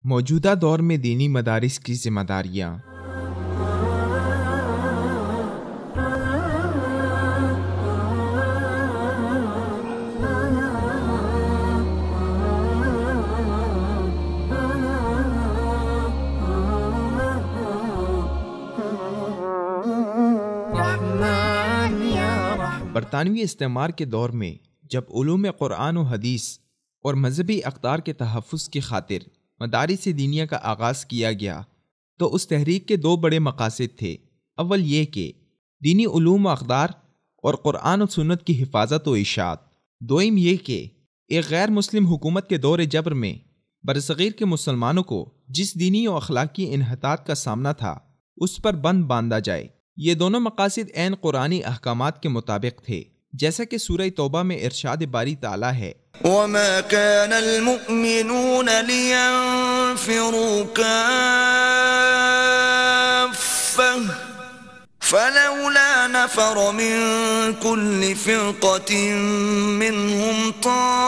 موجودہ دور میں دینی مدارس کی ذمہ داریاں۔ برطانوی استعمار کے دور میں جب علوم قرآن و حدیث اور مذہبی اقدار کے تحفظ کی خاطر مدارس دینیہ کا آغاز کیا گیا تو اس تحریک کے دو بڑے مقاصد تھے۔ اول یہ کہ دینی علوم و اقدار اور قرآن و سنت کی حفاظت و اشاعت، دوم یہ کہ ایک غیر مسلم حکومت کے دور جبر میں برصغیر کے مسلمانوں کو جس دینی و اخلاقی انحطاط کا سامنا تھا اس پر بند باندھا جائے۔ یہ دونوں مقاصد عین قرآنی احکامات کے مطابق تھے، جیسا کہ سورہ توبہ میں ارشاد باری تعالیٰ ہے، وَمَا كَانَ الْمُؤْمِنُونَ لِيَنْفِرُوا كَافَّةً فَلَوْلَا نَفَرَ مِنْ كُلِّ فِرْقَةٍ مِّنْهُمْ طَائِفَةٌ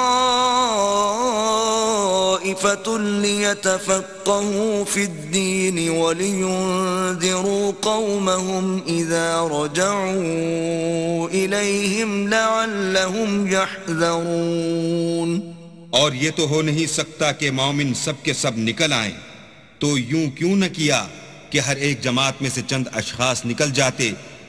لِيَتَفَقَّهُوا فِي الدِّينِ وَلِيُنذِرُوا قَوْمَهُمْ إِذَا رَجَعُوا إِلَيْهِمْ لَعَلَّهُمْ يَحْذَرُونَ۔ اور یہ تو ہو نہیں سکتا کہ مومن سب کے سب نکل آئیں، تو یوں کیوں نہ کیا کہ ہر ایک جماعت میں سے چند اشخاص نکل جاتے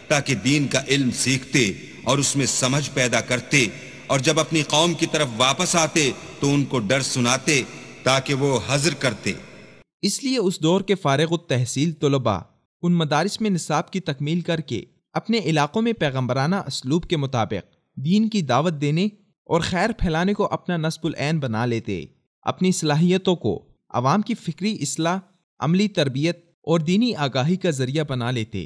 تاکہ دین کا علم سیکھتے اور اس میں سمجھ پیدا کرتے، اور جب اپنی قوم کی طرف واپس آتے تو ان کو ڈر سناتے تاکہ وہ حذر کرتے۔ اس لیے اس دور کے فارغ التحصیل طلباء ان مدارس میں نصاب کی تکمیل کر کے اپنے علاقوں میں پیغمبرانہ اسلوب کے مطابق دین کی دعوت دینے اور خیر پھیلانے کو اپنا نصب العین بنا لیتے، اپنی صلاحیتوں کو عوام کی فکری اصلاح، عملی تربیت اور دینی آگاہی کا ذریعہ بنا لیتے،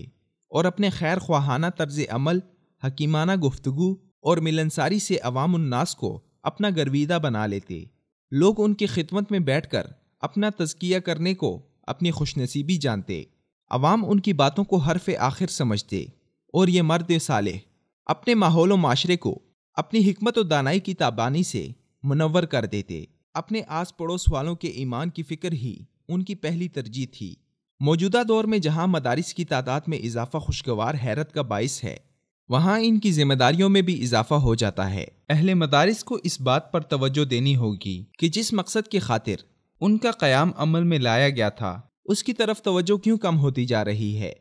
اور اپنے خیر خواہانہ طرز عمل، حکیمانہ گفتگو اور ملنساری سے عوام الناس کو اپنا گرویدہ بنا لیتے۔ لوگ ان کی خدمت میں بیٹھ کر اپنا تزکیہ کرنے کو اپنی خوش نصیبی جانتے، عوام ان کی باتوں کو حرف آخر سمجھتے، اور یہ مرد صالح اپنے ماحول و معاشرے کو اپنی حکمت و دانائی کی تابانی سے منور کر دیتے۔ اپنے آس پڑوس والوں کے ایمان کی فکر ہی ان کی پہلی ترجیح تھی۔ موجودہ دور میں جہاں مدارس کی تعداد میں اضافہ خوشگوار حیرت کا باعث ہے، وہاں ان کی ذمہ داریوں میں بھی اضافہ ہو جاتا ہے۔ اہل مدارس کو اس بات پر توجہ دینی ہوگی کہ جس مقصد کی خاطر ان کا قیام عمل میں لایا گیا تھا اس کی طرف توجہ کیوں کم ہوتی جا رہی ہے،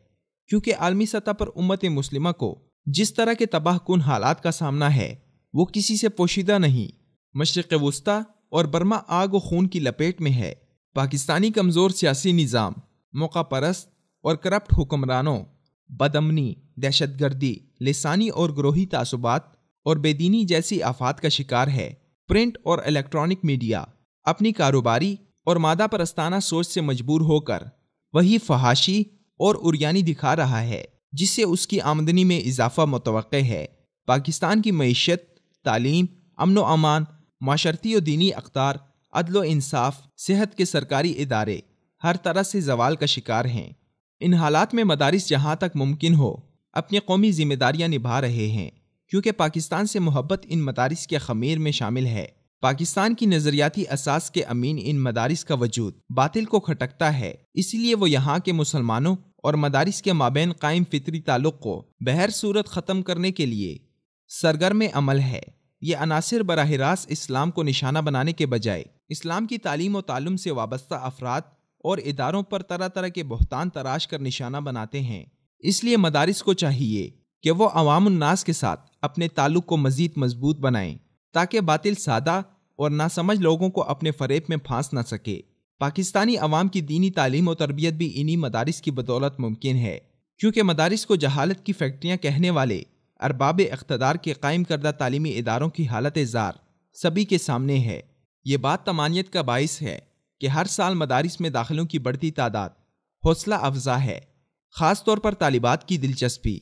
کیونکہ عالمی سطح پر امت مسلمہ کو جس طرح کے تباہ کن حالات کا سامنا ہے وہ کسی سے پوشیدہ نہیں۔ مشرق وسطیٰ اور برما آگ و خون کی لپیٹ میں ہے۔ پاکستانی کمزور سیاسی نظام موقع پرست اور کرپٹ حکمرانوں، بدامنی، دہشت گردی، لسانی اور گروہی تعصبات اور بے دینی جیسی آفات کا شکار ہے۔ پرنٹ اور الیکٹرانک میڈیا اپنی کاروباری اور مادہ پرستانہ سوچ سے مجبور ہو کر وہی فحاشی اور عریانی دکھا رہا ہے جس سے اس کی آمدنی میں اضافہ متوقع ہے۔ پاکستان کی معیشت، تعلیم، امن و امان، معاشرتی و دینی اقدار، عدل و انصاف، صحت کے سرکاری ادارے ہر طرح سے زوال کا شکار ہیں۔ ان حالات میں مدارس جہاں تک ممکن ہو اپنی قومی ذمہ داریاں نبھا رہے ہیں، کیونکہ پاکستان سے محبت ان مدارس کے خمیر میں شامل ہے۔ پاکستان کی نظریاتی اساس کے امین ان مدارس کا وجود باطل کو کھٹکتا ہے، اسی لیے وہ یہاں کے مسلمانوں اور مدارس کے مابین قائم فطری تعلق کو بہر صورت ختم کرنے کے لیے سرگرم عمل ہے۔ یہ عناصر براہ راست اسلام کو نشانہ بنانے کے بجائے اسلام کی تعلیم و تعلم سے وابستہ افراد اور اداروں پر طرح طرح کے بہتان تراش کر نشانہ بناتے ہیں۔ اس لیے مدارس کو چاہیے کہ وہ عوام الناس کے ساتھ اپنے تعلق کو مزید مضبوط بنائیں تاکہ باطل سادہ اور ناسمجھ لوگوں کو اپنے فریب میں پھانس نہ سکے۔ پاکستانی عوام کی دینی تعلیم و تربیت بھی انہی مدارس کی بدولت ممکن ہے، کیونکہ مدارس کو جہالت کی فیکٹریاں کہنے والے ارباب اقتدار کے قائم کردہ تعلیمی اداروں کی حالت زار سبھی کے سامنے ہے۔ یہ بات طمانیت کا باعث ہے کہ ہر سال مدارس میں داخلوں کی بڑھتی تعداد حوصلہ افزا ہے۔ خاص طور پر طالبات کی دلچسپی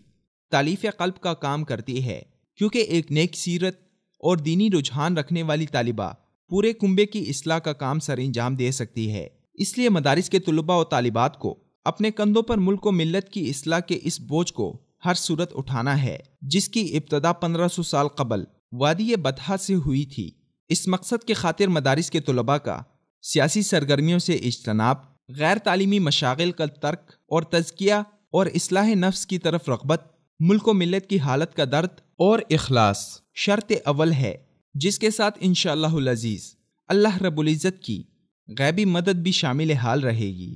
تالیف قلب کا کام کرتی ہے، کیونکہ ایک نیک سیرت اور دینی رجحان رکھنے والی طالبہ پورے کنبے کی اصلاح کا کام سر انجام دے سکتی ہے۔ اس لیے مدارس کے طلباء و طالبات کو اپنے کندھوں پر ملک و ملت کی اصلاح کے اس بوجھ کو ہر صورت اٹھانا ہے، جس کی ابتدا 1500 سال قبل وادی بطحا سے ہوئی تھی۔ اس مقصد کے خاطر مدارس کے طلباء کا سیاسی سرگرمیوں سے اجتناب، غیر تعلیمی مشاغل کا ترک اور تزکیہ اور اصلاح نفس کی طرف رغبت ملک و ملت کی حالت کا درد اور اخلاص شرط اول ہے، جس کے ساتھ انشاءاللہ العزیز اللہ رب العزت کی غیبی مدد بھی شامل حال رہے گی۔